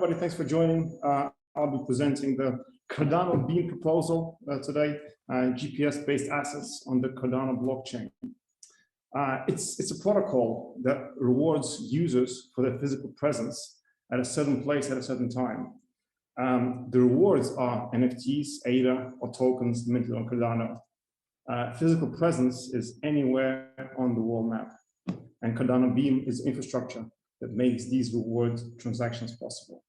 everybody. Thanks for joining. I'll be presenting the Cardano Beam proposal today, GPS-based assets on the Cardano blockchain. It's a protocol that rewards users for their physical presence at a certain place at a certain time. The rewards are NFTs, ADA, or tokens minted on Cardano. Physical presence is anywhere on the world map, and Cardano Beam is infrastructure that makes these reward transactions possible.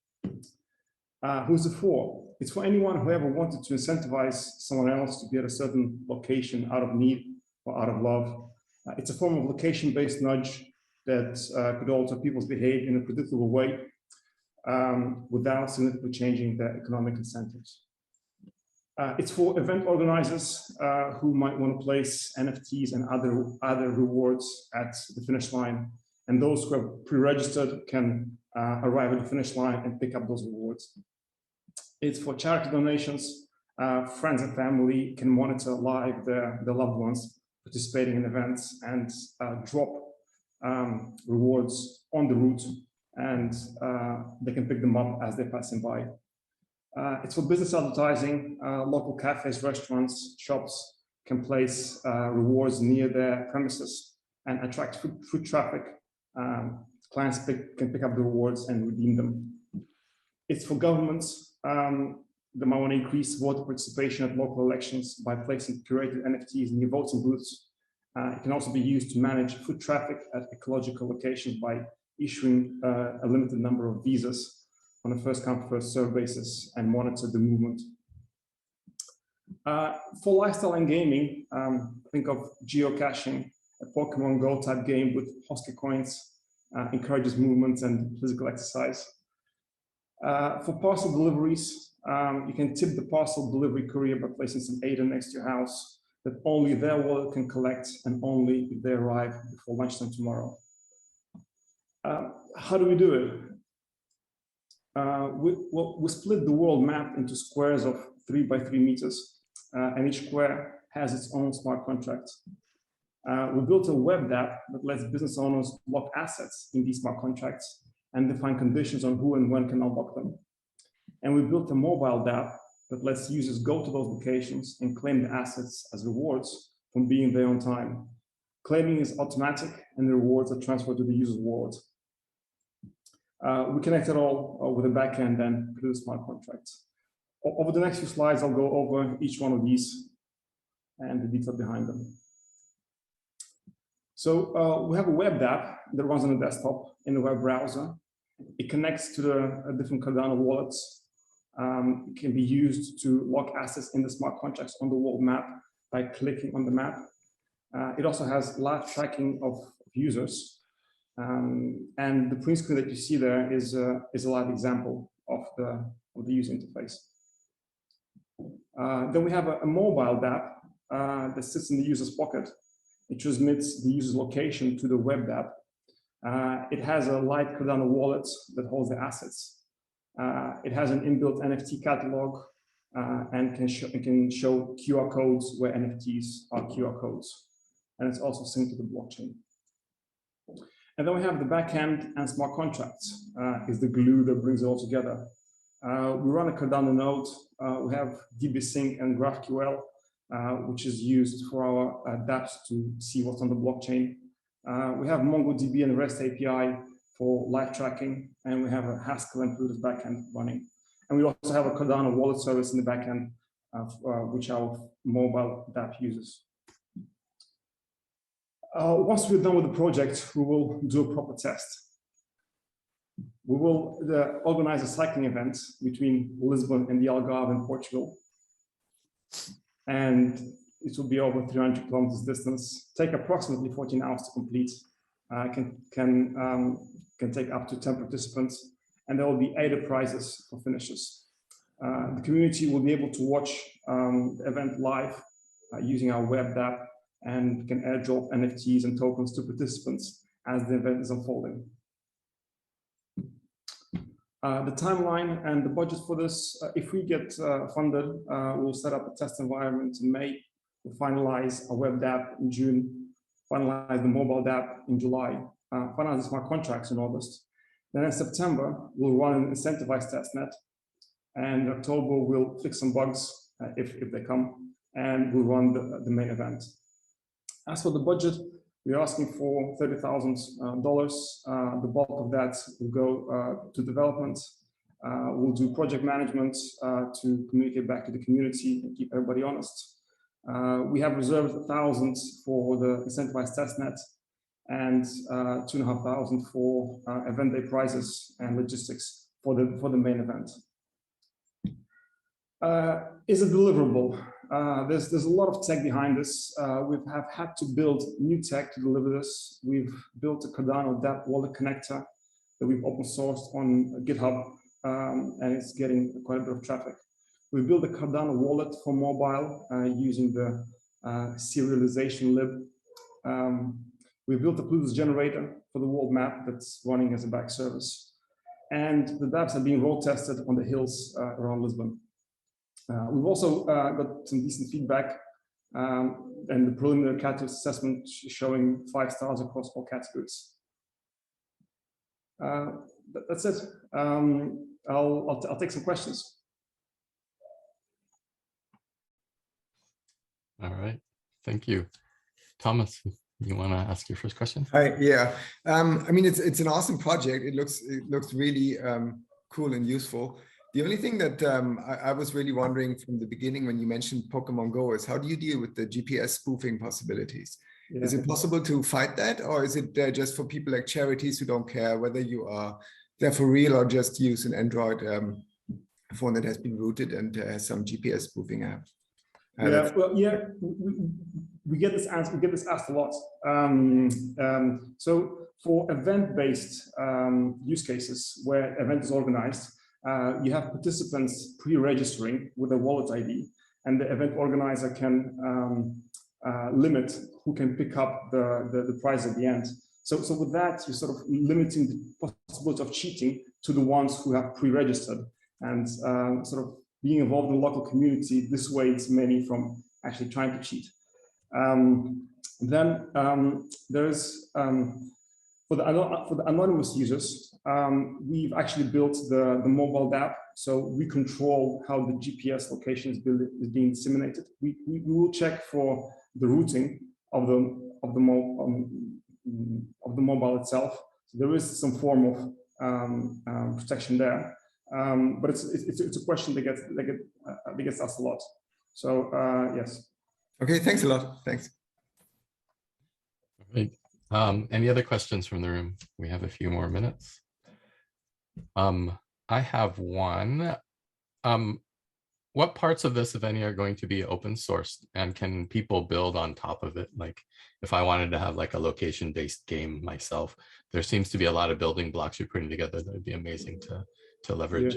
Who's it for? It's for anyone who ever wanted to incentivize someone else to be at a certain location out of need or out of love. It's a form of location-based nudge that could alter people's behavior in a predictable way without significantly changing their economic incentives. It's for event organizers who might want to place NFTs and other rewards at the finish line. And those who have pre-registered can arrive at the finish line and pick up those rewards. It's for charity donations. Friends and family can monitor live their loved ones participating in events and drop rewards on the route, and they can pick them up as they're passing by. It's for business advertising. Local cafes, restaurants, shops can place rewards near their premises and attract foot traffic. Clients can pick up the rewards and redeem them. It's for governments that might want to increase voter participation at local elections by placing curated NFTs near voting booths. It can also be used to manage foot traffic at ecological locations by issuing a limited number of visas on a first-come, first-served basis and monitor the movement. For lifestyle and gaming, think of geocaching. A Pokemon Go type game with Hosky coins encourages movement and physical exercise. For parcel deliveries, you can tip the parcel delivery courier by placing some ADA next to your house that only their wallet can collect and only if they arrive before lunchtime tomorrow. How do we do it? We split the world map into squares of 3 by 3 meters, and each square has its own smart contract. We built a web app that lets business owners lock assets in these smart contracts and define conditions on who and when can unlock them. And we built a mobile app that lets users go to those locations and claim the assets as rewards from being there on time. Claiming is automatic, and the rewards are transferred to the user's wallet. We connect it all with a backend and produce smart contracts. Over the next few slides, I'll go over each one of these and the detail behind them. So we have a web app that runs on a desktop in the web browser. It connects to the different Cardano wallets. It can be used to lock assets in the smart contracts on the world map by clicking on the map. It also has live tracking of users. And the print screen that you see there is a live example of the user interface. Then we have a mobile app that sits in the user's pocket. It transmits the user's location to the web app. It has a light Cardano wallet that holds the assets. It has an inbuilt NFT catalog and can show QR codes where NFTs are QR codes. And it's also synced to the blockchain. And then we have the backend and smart contracts is the glue that brings it all together. We run a Cardano node. We have DB Sync and GraphQL, which is used for our dApps to see what's on the blockchain. We have MongoDB and REST API for live tracking, and we have a Haskell and Plutus backend running. And we also have a Cardano wallet service in the backend, which our mobile dApp uses. Once we're done with the project, we will do a proper test. We will organize a cycling event between Lisbon and the Algarve in Portugal. And it will be over 300 kilometers distance, take approximately 14 hours to complete, can take up to 10 participants, and there will be 8 prizes for finishers. The community will be able to watch the event live using our web app and can airdrop NFTs and tokens to participants as the event is unfolding. The timeline and the budget for this, if we get funded, we'll set up a test environment in May. We'll finalize a web app in June, finalize the mobile app in July, finalize the smart contracts in August, Then in September, we'll run an incentivized testnet. And in October, we'll fix some bugs if they come, and we'll run the main event. As for the budget, we're asking for $30,000. The bulk of that will go to development. We'll do project management to communicate back to the community and keep everybody honest. We have reserved 1,000 for the incentivized testnet and 2,500 for event day prizes and logistics for the main event. Is it deliverable? There's a lot of tech behind this. We have had to build new tech to deliver this. We've built a Cardano dApp wallet connector that we've open sourced on GitHub, and it's getting quite a bit of traffic. We built a Cardano wallet for mobile using the serialization lib. We built a Plutus generator for the world map that's running as a back service. And the dApps are being road tested on the hills around Lisbon. We've also got some decent feedback and the preliminary catalyst assessment showing 5 stars across all categories. That's it. I'll take some questions. All right, thank you. Thomas, you want to ask your first question? Hi, yeah. I mean, it's an awesome project. It looks really cool and useful. The only thing that I was really wondering from the beginning when you mentioned Pokemon Go is how do you deal with the GPS spoofing possibilities? Yeah. Is it possible to fight that, or is it just for people like charities who don't care whether you are there for real or just use an Android phone that has been rooted and has some GPS spoofing app? Yeah, well, yeah, we get this asked a lot. So for event-based use cases where event is organized, you have participants pre-registering with a wallet ID, and the event organizer can limit who can pick up the prize at the end. So with that, you're sort of limiting the possibility of cheating to the ones who have pre-registered, and sort of being involved in the local community dissuades many from actually trying to cheat. Then there's for the anonymous users, we've actually built the mobile dApp, so we control how the GPS location is being disseminated. We will check for the routing of the mobile itself. So there is some form of protection there. But it's a question that gets asked a lot. So yes. Okay, thanks a lot. Thanks. Great. Any other questions from the room? We have a few more minutes. I have one. What parts of this, if any, are going to be open sourced, and can people build on top of it? Like, if I wanted to have like a location-based game myself, there seems to be a lot of building blocks you're putting together that would be amazing to leverage.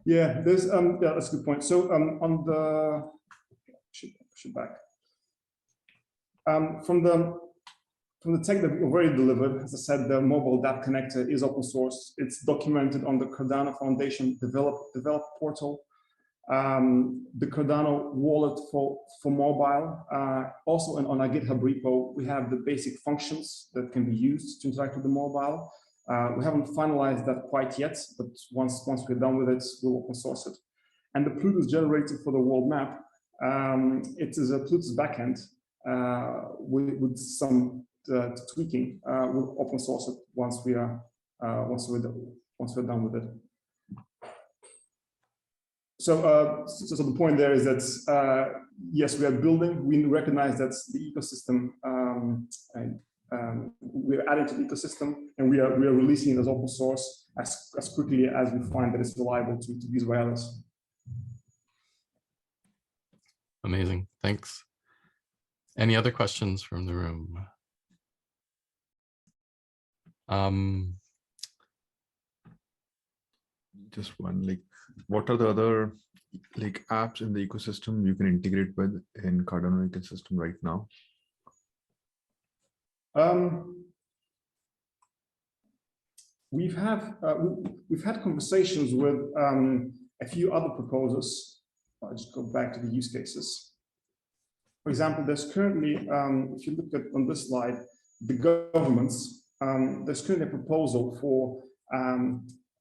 Yeah, there's yeah, that's a good point. So on the should back from the tech that we already delivered, as I said, the mobile dApp connector is open source. It's documented on the Cardano Foundation develop portal. The Cardano wallet for mobile, also on our GitHub repo, we have the basic functions that can be used to interact with the mobile. We haven't finalized that quite yet, but once we're done with it, we'll open source it. And the Plutus generator for the world map, it is a Plutus backend with some tweaking. We'll open source it once we're done with it. So, so the point there is that yes, we are building. We recognize that the ecosystem. We're adding to the ecosystem, and we are releasing it as open source as quickly as we find that it's reliable to use wireless. Amazing, thanks. Any other questions from the room? Just one, like, what are the other like apps in the ecosystem you can integrate with in Cardano ecosystem right now? We've had conversations with a few other proposers. I'll just go back to the use cases. For example, there's currently, if you look at on this slide, the governments there's currently a proposal for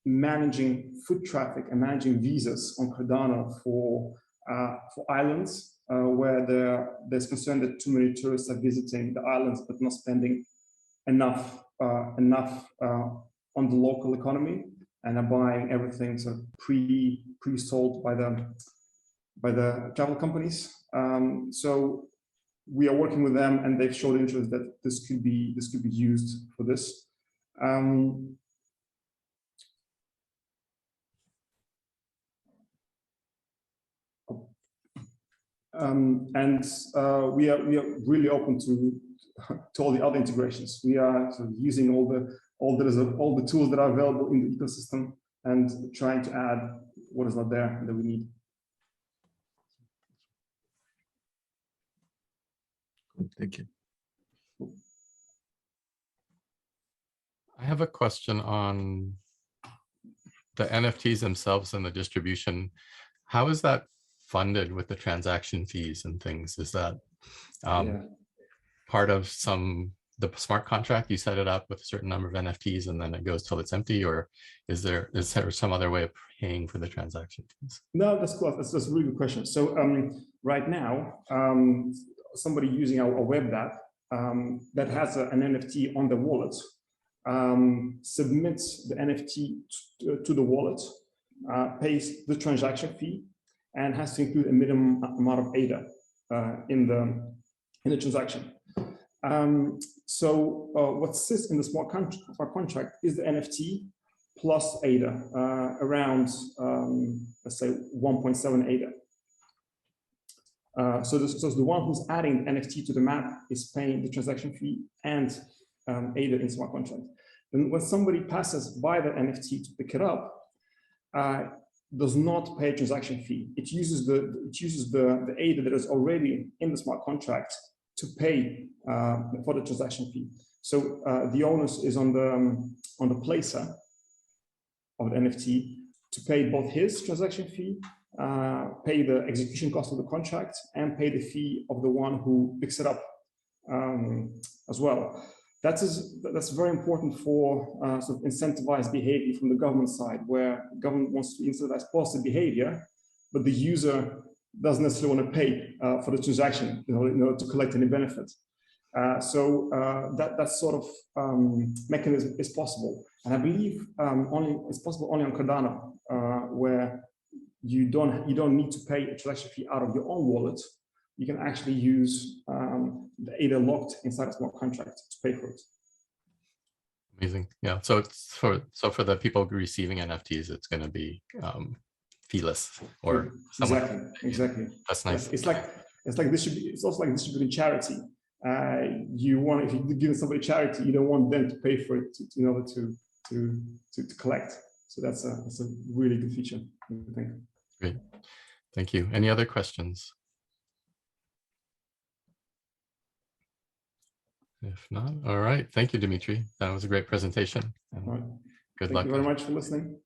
managing foot traffic and managing visas on Cardano for islands where there's concern that too many tourists are visiting the islands but not spending enough on the local economy, and are buying everything sort of pre-sold by the travel companies. So we are working with them, and they've showed interest that this could be used for this. We are really open to all the other integrations. We are sort of using all the tools that are available in the ecosystem and trying to add what is not there that we need. Thank you. I have a question on the NFTs themselves and the distribution. How is that funded with the transaction fees and things? Is that part of the smart contract? You set it up with a certain number of NFTs and then it goes till it's empty, or is there some other way of paying for the transaction fees? No, that's cool. That's a really good question. So right now, somebody using our web app that has an NFT on the wallet submits the NFT to the wallet, pays the transaction fee, and has to include a minimum amount of ADA in the transaction. So what sits in the smart contract is the NFT plus ADA, around let's say 1.7 ADA. So the one who's adding the NFT to the map is paying the transaction fee and ADA in smart contract. And when somebody passes by the NFT to pick it up, does not pay a transaction fee. It uses the ADA that is already in the smart contract to pay for the transaction fee. So the onus is on the placer of the NFT to pay both his transaction fee, pay the execution cost of the contract, and pay the fee of the one who picks it up as well. That's very important for sort of incentivized behavior from the government side, where the government wants to incentivize positive behavior, but the user doesn't necessarily want to pay for the transaction in order to collect any benefit. So that sort of mechanism is possible, and I believe it's possible only on Cardano, where you don't need to pay a transaction fee out of your own wallet. You can actually use the ADA locked inside a smart contract to pay for it. Amazing. Yeah. So it's for the people receiving NFTs, it's going to be feeless or exactly. That's nice. It's also like distributing charity. If you give somebody charity, you don't want them to pay for it in order to collect. So that's a really good feature, I think. Great. Thank you. Any other questions? If not, all right. Thank you, Dimitri. That was a great presentation. All right. Good Thank luck. you very much for listening.